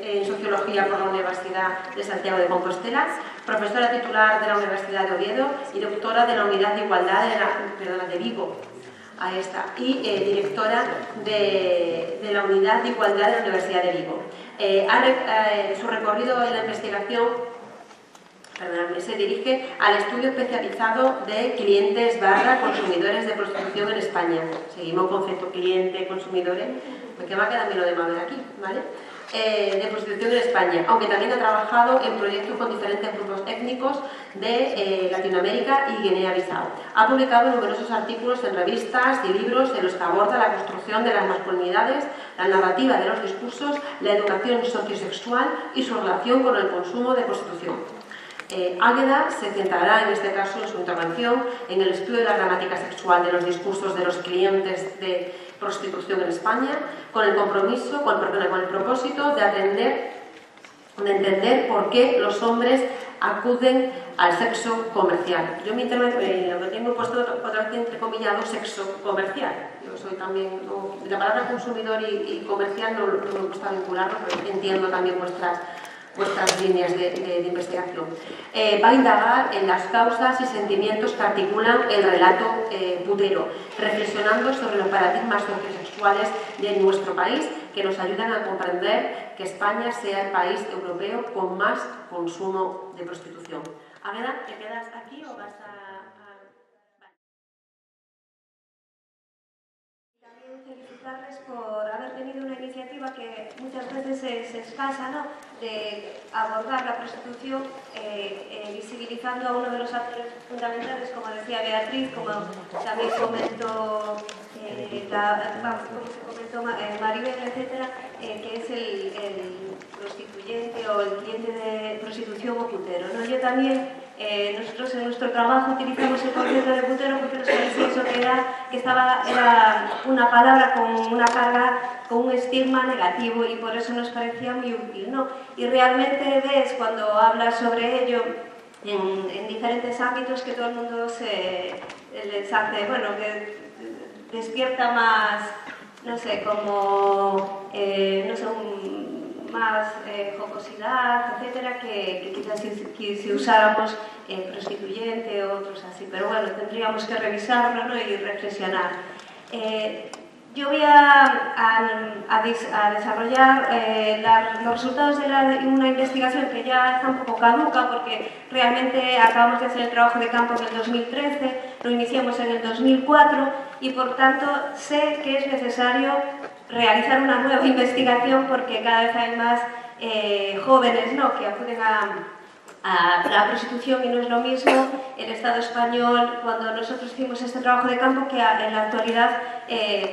en Sociología por la Universidad de Santiago de Compostela, profesora titular de la Universidad de Oviedo y doctora de la Unidad de Igualdad de Vigo. Ahí está. Y directora de la Unidad de Igualdad de la Universidad de Vigo. Su recorrido en la investigación se dirige al estudio especializado de clientes/consumidores de prostitución en España. Seguimos concepto cliente-consumidores, porque me va a quedar lo de Mabel aquí, ¿vale? De prostitución en España, aunque también ha trabajado en proyectos con diferentes grupos étnicos de Latinoamérica y Guinea-Bissau. Ha publicado numerosos artículos en revistas y libros en los que aborda la construcción de las masculinidades, la narrativa de los discursos, la educación sociosexual y su relación con el consumo de prostitución. Águeda se centrará en este caso en su intervención en el estudio de la gramática sexual de los discursos de los clientes de prostitución en España, con el compromiso, con el propósito de entender por qué los hombres acuden al sexo comercial. Yo en mi intervención lo que tengo puesto otra vez entrecomillado sexo comercial. Yo soy también, la palabra consumidor y comercial no me gusta vincularlo, pero entiendo también vuestras líneas de investigación. Va a indagar en las causas y sentimientos que articulan el relato putero, reflexionando sobre los paradigmas sociosexuales de nuestro país que nos ayudan a comprender que España sea el país europeo con más consumo de prostitución. Águeda, ¿te quedas aquí o vas a...? Felicitarles por haber tenido una iniciativa que muchas veces es escasa, ¿no?, de abordar la prostitución visibilizando a uno de los actores fundamentales, como decía Beatriz, como también comentó Maribel, etcétera, que es el prostituyente o el cliente de prostitución o putero, ¿no? Yo también, nosotros en nuestro trabajo utilizamos el concepto de putero porque nos parecía eso era una palabra con una carga, con un estigma negativo, y por eso nos parecía muy útil, ¿no? Y realmente ves cuando hablas sobre ello en diferentes ámbitos que todo el mundo les hace, bueno, que despierta más, no sé, como, no sé, más jocosidad, etcétera, que quizás si usáramos prostituyente o otros así. Pero bueno, tendríamos que revisarlo, ¿no?, y reflexionar. Yo voy a desarrollar los resultados de una investigación que ya está un poco caduca, porque realmente acabamos de hacer el trabajo de campo en el 2013, lo iniciamos en el 2004 y por tanto sé que es necesario realizar una nueva investigación porque cada vez hay más jóvenes, ¿no?, que acuden a la prostitución, y no es lo mismo el Estado español cuando nosotros hicimos este trabajo de campo que en la actualidad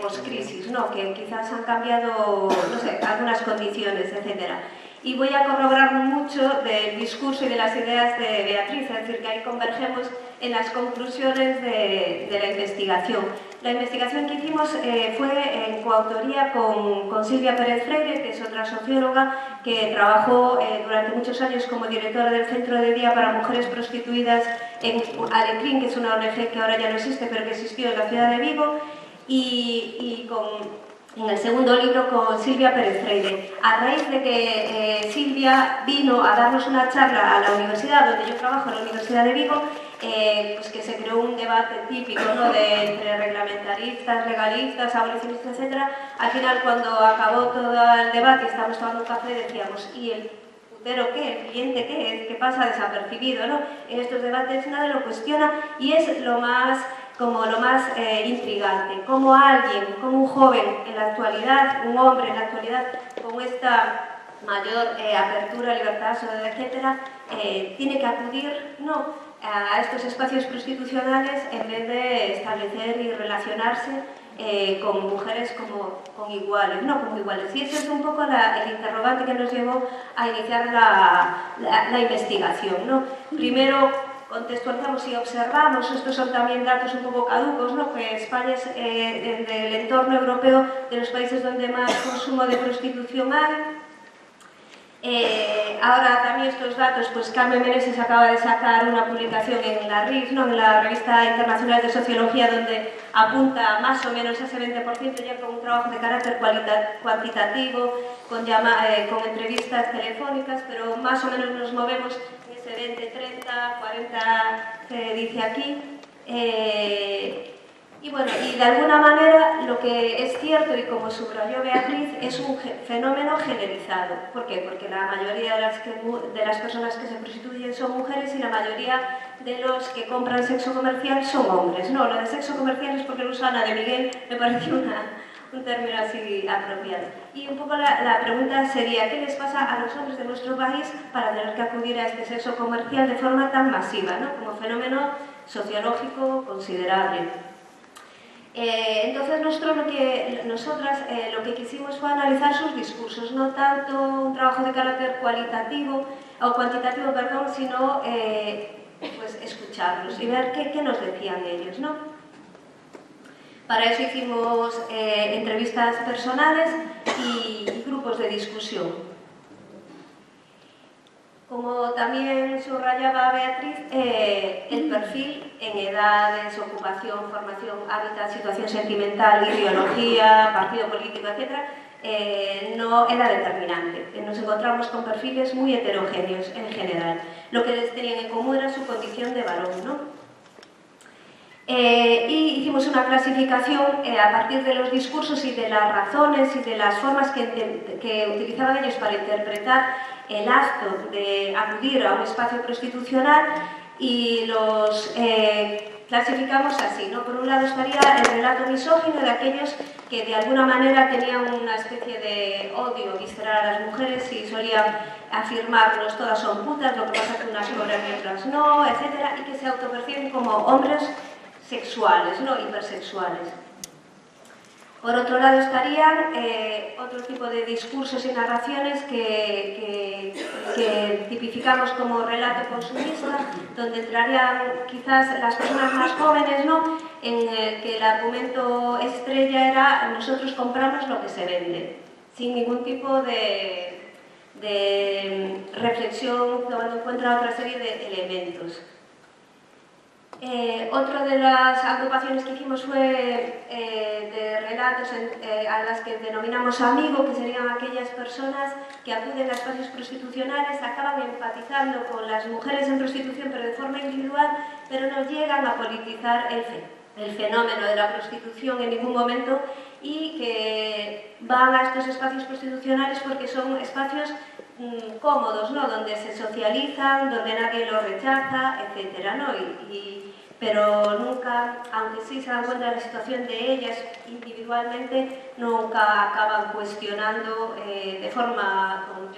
post-crisis, ¿no?, que quizás han cambiado, no sé, algunas condiciones, etcétera. Y voy a corroborar mucho del discurso y de las ideas de Beatriz, es decir, que ahí convergemos en las conclusiones de la investigación. La investigación que hicimos fue en coautoría con Silvia Pérez Freire, que es otra socióloga que trabajó durante muchos años como directora del Centro de Día para Mujeres Prostituidas en Alecrín, que es una ONG que ahora ya no existe, pero que existió en la ciudad de Vigo, y en el segundo libro con Silvia Pérez Freire. A raíz de que Silvia vino a darnos una charla a la universidad donde yo trabajo, en la Universidad de Vigo, pues que se creó un debate típico, ¿no?, entre reglamentaristas, legalistas, abolicionistas, etc. Al final, cuando acabó todo el debate y estábamos tomando un café, decíamos, ¿y el putero qué? ¿El cliente qué? ¿Qué pasa desapercibido, ¿no? En estos debates nadie lo cuestiona y es lo más intrigante, como alguien, como un joven en la actualidad, un hombre en la actualidad, con esta mayor apertura, libertad, etcétera, tiene que acudir, ¿no?, a estos espacios prostitucionales en vez de establecer y relacionarse con mujeres con iguales, no como iguales. Y ese es un poco el interrogante que nos llevó a iniciar la investigación, ¿no? Primero contextualizamos y observamos, estos son también datos un poco caducos, ¿no?, que España es del entorno europeo de los países donde más consumo de prostitución hay. Ahora también estos datos, pues Carmen Meneses acaba de sacar una publicación en la RIS, ¿no?, en la Revista Internacional de Sociología, donde apunta más o menos a ese 20% ya con un trabajo de carácter cuantitativo, con entrevistas telefónicas, pero más o menos nos movemos en ese 20, 30, 40 que dice aquí. Y bueno, y de alguna manera lo que es cierto, y como subrayó Beatriz, es un fenómeno generalizado. ¿Por qué? Porque la mayoría de las personas que se prostituyen son mujeres y la mayoría de los que compran sexo comercial son hombres. No, lo de sexo comercial es porque lo usa Ana de Miguel, me pareció un término así apropiado. Y un poco la pregunta sería, ¿qué les pasa a los hombres de nuestro país para tener que acudir a este sexo comercial de forma tan masiva, ¿no?, como fenómeno sociológico considerable? Entonces nosotras lo que quisimos fue analizar sus discursos, no tanto un trabajo de carácter cuantitativo, sino pues escucharlos y ver qué nos decían ellos, ¿no? Para eso hicimos entrevistas personales y grupos de discusión. Como también subrayaba Beatriz, el perfil en edades, ocupación, formación, hábitat, situación sentimental, ideología, partido político, etc., no era determinante. Nos encontramos con perfiles muy heterogéneos en general. Lo que les tenían en común era su condición de varón, ¿no? Y hicimos una clasificación a partir de los discursos y de las razones y de las formas que utilizaban ellos para interpretar el acto de acudir a un espacio prostitucional, y los clasificamos así, ¿no? Por un lado estaría el relato misógino de aquellos que de alguna manera tenían una especie de odio visceral a las mujeres y solían afirmarnos todas son putas, lo que pasa es que unas cobran y otras no, etc., y que se autoperciben como hombres sexuales, ¿no?, hipersexuales. Por otro lado estarían otro tipo de discursos y narraciones que tipificamos como relato consumista, donde entrarían quizás las personas más jóvenes, ¿no?, en el que el argumento estrella era nosotros compramos lo que se vende, sin ningún tipo de reflexión, tomando en cuenta otra serie de elementos. Otra de las agrupaciones que hicimos fue de relatos a las que denominamos amigo, que serían aquellas personas que acuden a espacios prostitucionales, acaban empatizando con las mujeres en prostitución, pero de forma individual, pero no llegan a politizar el fenómeno de la prostitución en ningún momento, y que van a estos espacios prostitucionales porque son espacios cómodos, ¿no?, donde se socializan, donde nadie lo rechaza, etc., ¿no? Pero nunca, aunque sí se dan cuenta de la situación de ellas individualmente, nunca acaban cuestionando de forma, con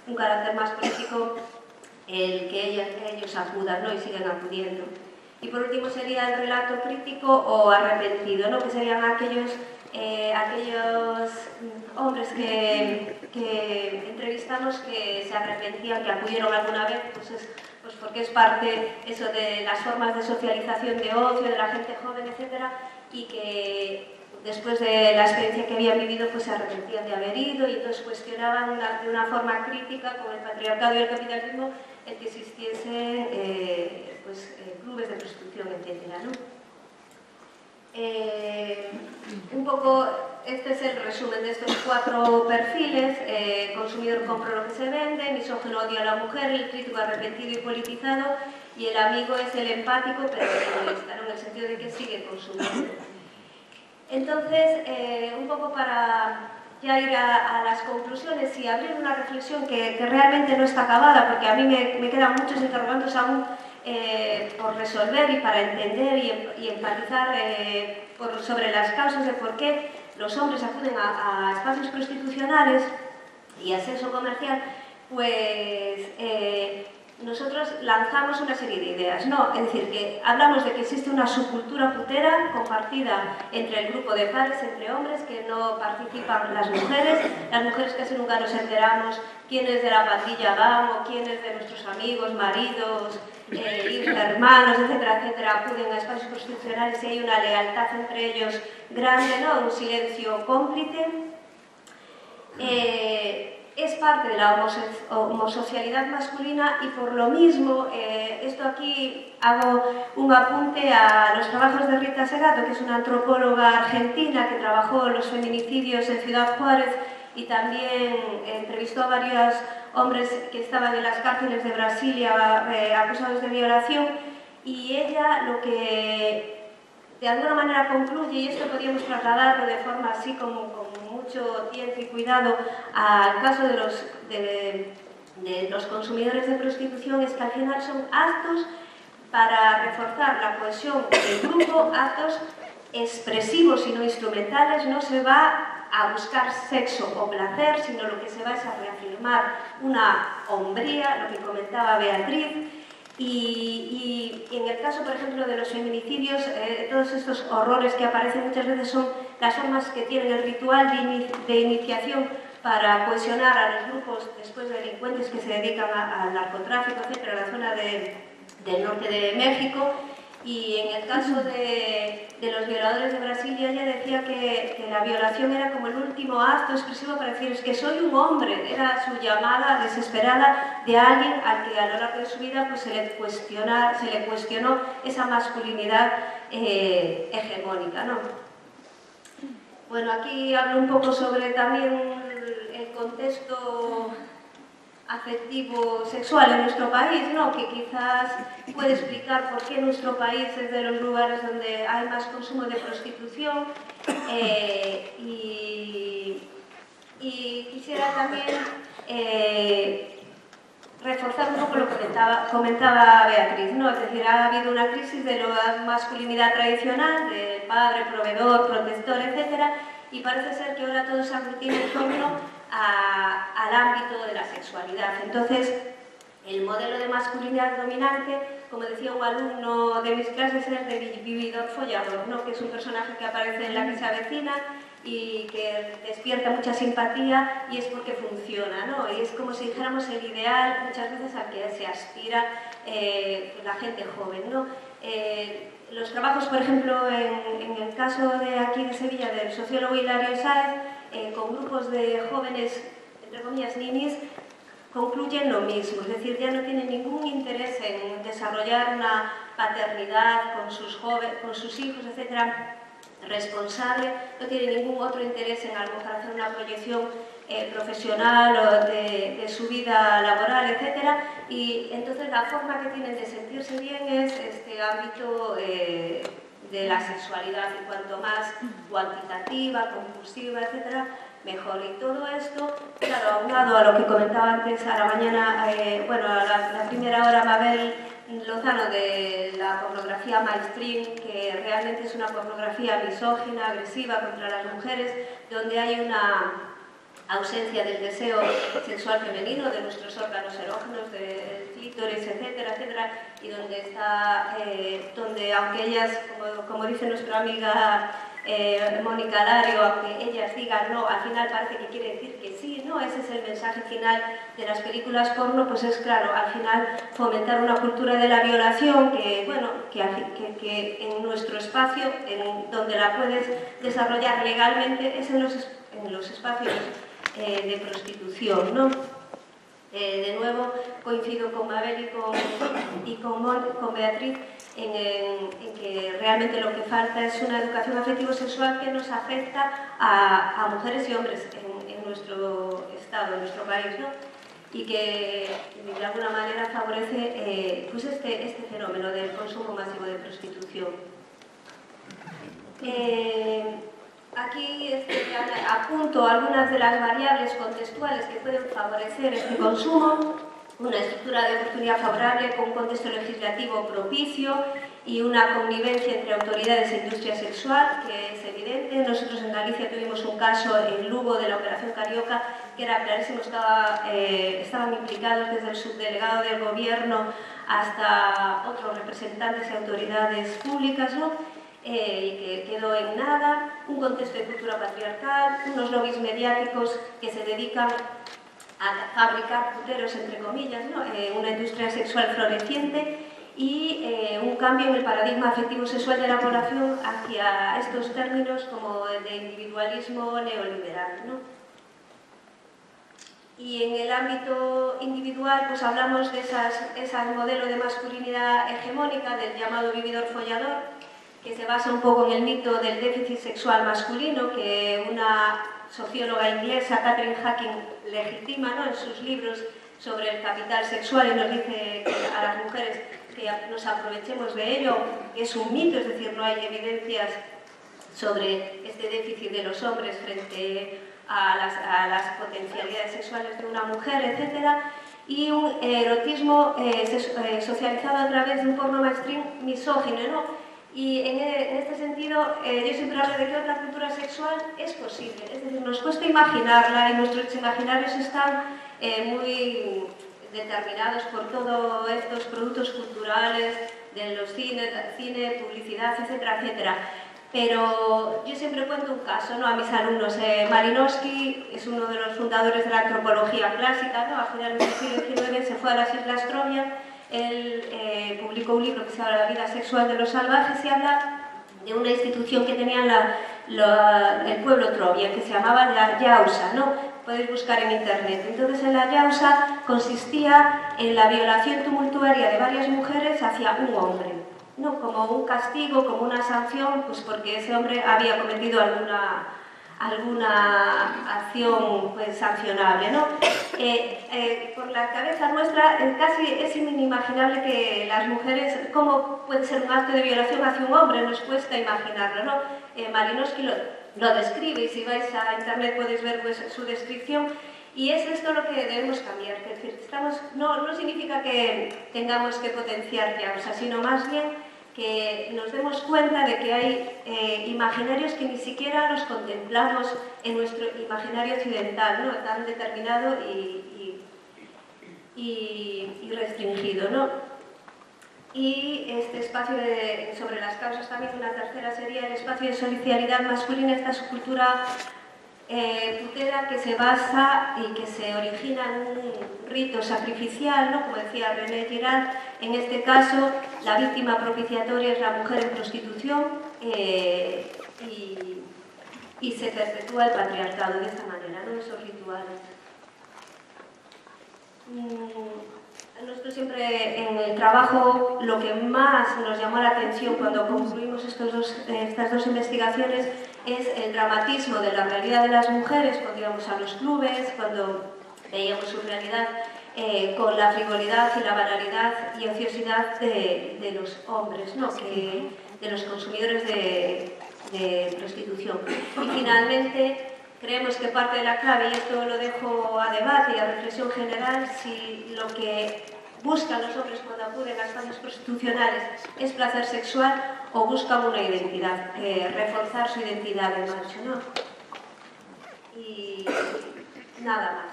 un carácter más político, el que ellos acudan, ¿no?, y siguen acudiendo. Y por último sería el relato crítico o arrepentido, ¿no?, que serían aquellos hombres que entrevistamos que se arrepentían, que acudieron alguna vez, pues porque es parte eso de las formas de socialización de ocio, de la gente joven, etc., y que después de la experiencia que habían vivido pues se arrepentían de haber ido, y entonces cuestionaban de una forma crítica con el patriarcado y el capitalismo el que existiesen clubes de prostitución, etc., ¿no? Un poco este es el resumen de estos 4 perfiles: consumidor compra lo que se vende, misógino odia a la mujer, el crítico arrepentido y politizado, y el amigo es el empático pero egoísta, ¿no?, en el sentido de que sigue consumiendo. Entonces, un poco para ya ir a las conclusiones y abrir una reflexión que realmente no está acabada, porque a mí me quedan muchos interrogantes aún por resolver y para entender y empatizar sobre las causas de por qué los hombres acuden a espacios prostitucionales y a sexo comercial. Pues nosotros lanzamos una serie de ideas, ¿no? Es decir, que hablamos de que existe una subcultura putera compartida entre el grupo de pares, entre hombres, que no participan las mujeres casi nunca nos enteramos quiénes de la pandilla van o quiénes de nuestros amigos, maridos, hermanos, etcétera, etcétera, acuden a espacios prostitucionales y hay una lealtad entre ellos grande, ¿no?, un silencio cómplice. es parte de la homosocialidad masculina y por lo mismo, esto aquí hago un apunte a los trabajos de Rita Segato, que es una antropóloga argentina que trabajó los feminicidios en Ciudad Juárez y también entrevistó a varios hombres que estaban en las cárceles de Brasilia acusados de violación, y ella lo que de alguna manera concluye, y esto podríamos trasladarlo de forma así como con mucho tiempo y cuidado al caso de los consumidores de prostitución, es que al final son actos para reforzar la cohesión del grupo, actos expresivos y no instrumentales. No se va a buscar sexo o placer, sino lo que se va es a reafirmar una hombría, lo que comentaba Beatriz. Y en el caso, por ejemplo, de los feminicidios, todos estos horrores que aparecen muchas veces son las formas que tienen el ritual de iniciación para cohesionar a los grupos después de delincuentes que se dedican al narcotráfico, etcétera, en la zona del norte de México. Y en el caso de los violadores de Brasilia, ella decía que la violación era como el último acto expresivo para decir: es que soy un hombre. Era su llamada desesperada de alguien al que a lo largo de su vida pues, se le cuestionó esa masculinidad hegemónica, ¿no? Bueno, aquí hablo un poco sobre también el contexto afectivo sexual en nuestro país, ¿no? Que quizás puede explicar por qué nuestro país es de los lugares donde hay más consumo de prostitución, y quisiera también reforzar un poco lo que comentaba Beatriz, ¿no? Es decir, ha habido una crisis de la masculinidad tradicional, de padre, proveedor, protector, etcétera, y parece ser que ahora todo se aglutina en torno al ámbito de la sexualidad. Entonces, el modelo de masculinidad dominante, como decía un alumno de mis clases, es de vividor follador, ¿no? Que es un personaje que aparece en la que se avecina y que despierta mucha simpatía, y es porque funciona, ¿no? Y es como si dijéramos el ideal muchas veces al que se aspira la gente joven, ¿no? Los trabajos, por ejemplo, en el caso de aquí de Sevilla, del sociólogo Hilario Sáez, con grupos de jóvenes, entre comillas, ninis, concluyen lo mismo, es decir, ya no tienen ningún interés en desarrollar una paternidad con sus hijos, etcétera, responsable, no tienen ningún otro interés en a lo mejor hacer una proyección profesional o de su vida laboral, etcétera, y entonces la forma que tienen de sentirse bien es este ámbito de la sexualidad, y cuanto más cuantitativa, compulsiva, etcétera, mejor. Y todo esto, claro, aunado a lo que comentaba antes a la mañana, bueno, a la primera hora, Mabel Lozano, de la pornografía mainstream, que realmente es una pornografía misógina, agresiva contra las mujeres, donde hay una ausencia del deseo sexual femenino, de nuestros órganos erógenos, del clítoris, etcétera, etcétera, y donde está, donde aunque ellas, como dice nuestra amiga Mónica Lario, aunque ellas digan no, al final parece que quiere decir que sí, ¿no? Ese es el mensaje final de las películas porno, pues es claro, al final fomentar una cultura de la violación que, bueno, que en nuestro espacio, donde la puedes desarrollar legalmente, es en los espacios de prostitución, ¿no? De nuevo coincido con Mabel y con Beatriz en que realmente lo que falta es una educación afectivo-sexual que nos afecta a mujeres y hombres en nuestro estado, en nuestro país, ¿no? Y que de alguna manera favorece pues este fenómeno del consumo masivo de prostitución. Aquí apunto algunas de las variables contextuales que pueden favorecer este consumo: una estructura de oportunidad favorable con un contexto legislativo propicio y una connivencia entre autoridades e industria sexual, que es evidente. Nosotros en Galicia tuvimos un caso en Lugo de la Operación Carioca que era clarísimo, estaban implicados desde el subdelegado del gobierno hasta otros representantes y autoridades públicas, ¿no? Y que quedó en nada, un contexto de cultura patriarcal, unos lobbies mediáticos que se dedican a fabricar puteros, entre comillas, ¿no? Una industria sexual floreciente y un cambio en el paradigma afectivo-sexual de la población hacia estos términos como de individualismo neoliberal, ¿no? Y en el ámbito individual, pues hablamos de ese modelo de masculinidad hegemónica, del llamado vividor follador, que se basa un poco en el mito del déficit sexual masculino, que una socióloga inglesa, Catherine Hacking, legitima, ¿no?, en sus libros sobre el capital sexual, y nos dice a las mujeres que nos aprovechemos de ello, que es un mito, es decir, no hay evidencias sobre este déficit de los hombres frente a las potencialidades sexuales de una mujer, etc. Y un erotismo socializado a través de un porno mainstream misógino, ¿no? Y en este sentido, yo siempre hablo de que otra cultura sexual es posible, es decir, nos cuesta imaginarla y nuestros imaginarios están muy determinados por todos estos productos culturales de los cine, publicidad, etcétera, etcétera. Pero yo siempre cuento un caso, ¿no?, a mis alumnos. Malinowski es uno de los fundadores de la antropología clásica, ¿no? A finales del siglo XIX se fue a las Islas Troya. Él publicó un libro que se llama La vida sexual de los salvajes y habla de una institución que tenía el pueblo Trovia, que se llamaba la Yausa, ¿no? Podéis buscar en internet. Entonces, en la Yausa consistía en la violación tumultuaria de varias mujeres hacia un hombre, ¿no?, como un castigo, como una sanción, pues porque ese hombre había cometido alguna acción, pues, sancionable, ¿no? Por la cabeza nuestra casi es inimaginable que las mujeres, ¿cómo puede ser un acto de violación hacia un hombre? Nos cuesta imaginarlo, ¿no? Malinowski lo describe, y si vais a internet podéis ver, pues, su descripción. Y es esto lo que debemos cambiar, es decir, no significa que tengamos que potenciar ya, o sea, sino más bien que nos demos cuenta de que hay imaginarios que ni siquiera los contemplamos en nuestro imaginario occidental, ¿no?, tan determinado y restringido, ¿no? Y este espacio sobre las causas también, una tercera sería el espacio de solidaridad masculina, esta subcultura putera que se basa y que se origina en un rito sacrificial, ¿no?, como decía René Girard. En este caso, la víctima propiciatoria es la mujer en prostitución y se perpetúa el patriarcado de esta manera, ¿no?, esos rituales. Nosotros siempre en el trabajo lo que más nos llamó la atención cuando concluimos estas dos investigaciones es el dramatismo de la realidad de las mujeres cuando íbamos a los clubes, cuando veíamos su realidad con la frivolidad y la banalidad y ociosidad de los hombres, ¿no?, de los consumidores de prostitución. Y finalmente, creemos que parte de la clave, y esto lo dejo a debate y a reflexión general, si lo que buscan los hombres cuando acuden a espacios prostitucionales es placer sexual o buscan una identidad, reforzar su identidad de macho, ¿no? Y nada más.